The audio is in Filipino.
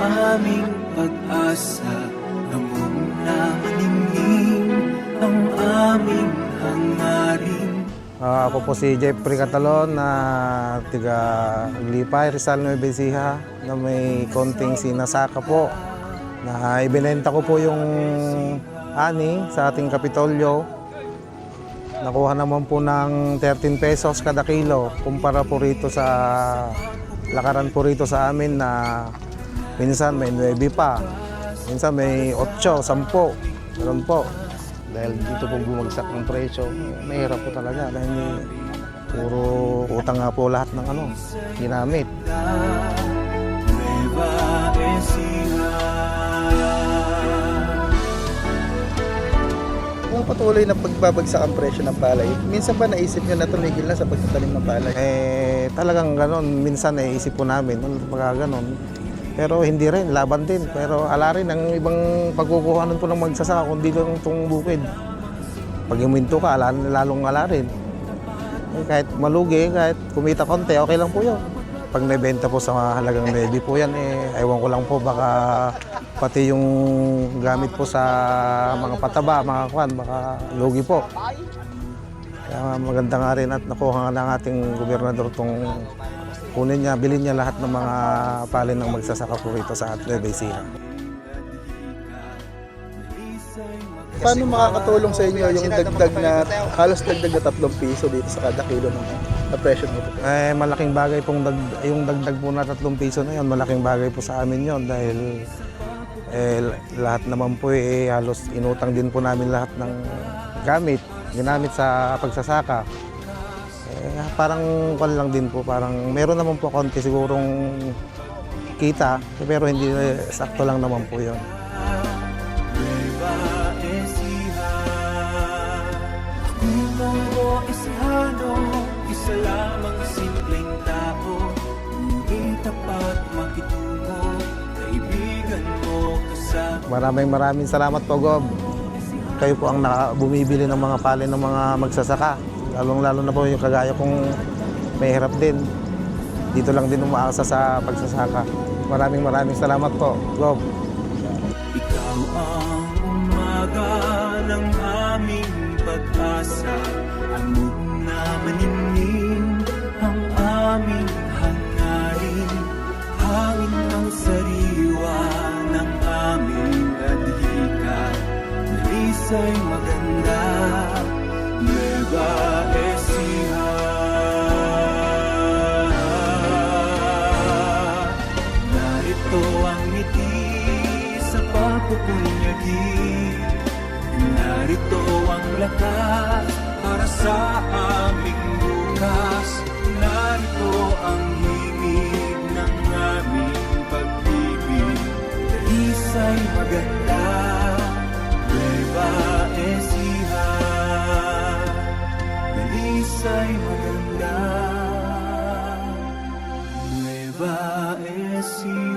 aming pag-asa, hamog na maningning ang aming hangarin. Ako po si Jeffrey Catalon na tiga Aglipay, Rizal, Nueva Ecija, na may konting sinasaka po. Na ibinenta ko po yung ani sa ating Kapitolyo. Nakuha naman po ng 13 pesos kada kilo. Kumpara po rito sa lakaran po rito sa amin na minsan may 9 pa, minsan may 8, 10. Meron po. Dahil dito po bumagsak ng presyo, mahirap po talaga dahil puro utang nga po lahat ng ginamit. Kung patuloy na pagbabagsak ang presyo ng palay, minsan ba naisip nyo na tumigil na sa pagtatanim ng palay? Talagang ganon, minsan naisip po namin, mga ganon. Pero hindi rin, laban din. Pero ala rin ang ibang pagkukuhanan po ng magsasaka, kundi lang itong bukid. Pag huminto ka, lalong ala rin. Kahit malugi, kahit kumita konti, okay lang po yun. Pag naibenta po sa halagang 9 po yan, ewan ko lang po, baka pati yung gamit po sa mga pataba, mga kwan, baka lugi po. Kaya maganda nga rin at nakuha nga ng ating gobernador itong kunin niya, bilhin niya lahat ng mga palay ng magsasaka po rito sa Nueva Ecija. Paano makakatulong sa inyo yung dagdag na, halos dagdag na 3 piso dito sa kada kilo na presyo nito? Malaking bagay pong yung dagdag po na 3 piso na yun, malaking bagay po sa amin yun dahil lahat naman po halos inutang din po namin lahat ng ginamit sa pagsasaka. Parang kwan lang din po, parang meron naman po konti sigurong kita, pero hindi sakto lang naman po yun. Isa lamang simpleng tao, ngunit tapat makitungo, kaibigan mo kasama. Maraming salamat po, Gob. Kayo po ang bumibili ng mga palay ng mga magsasaka. Lalong-lalo na po yung kagaya kong may hirap din. Dito lang din umaasa sa pagsasaka. Maraming salamat po, Gob. Ikaw ang umaga ng aming pag-asa, amog na maningning ang aming hangarin, hangin ng sariwa ng aming adhika, nalisa'y maganda, Nueva Ecija. Narito ang ngiti sa pagpupunyagi, narito ang lakas para sa aming bukas, narito ang himig ng aming pag-ibig, nalisa'y maganda, Nueva Ecija. Nalisa'y maganda, Nueva Ecija.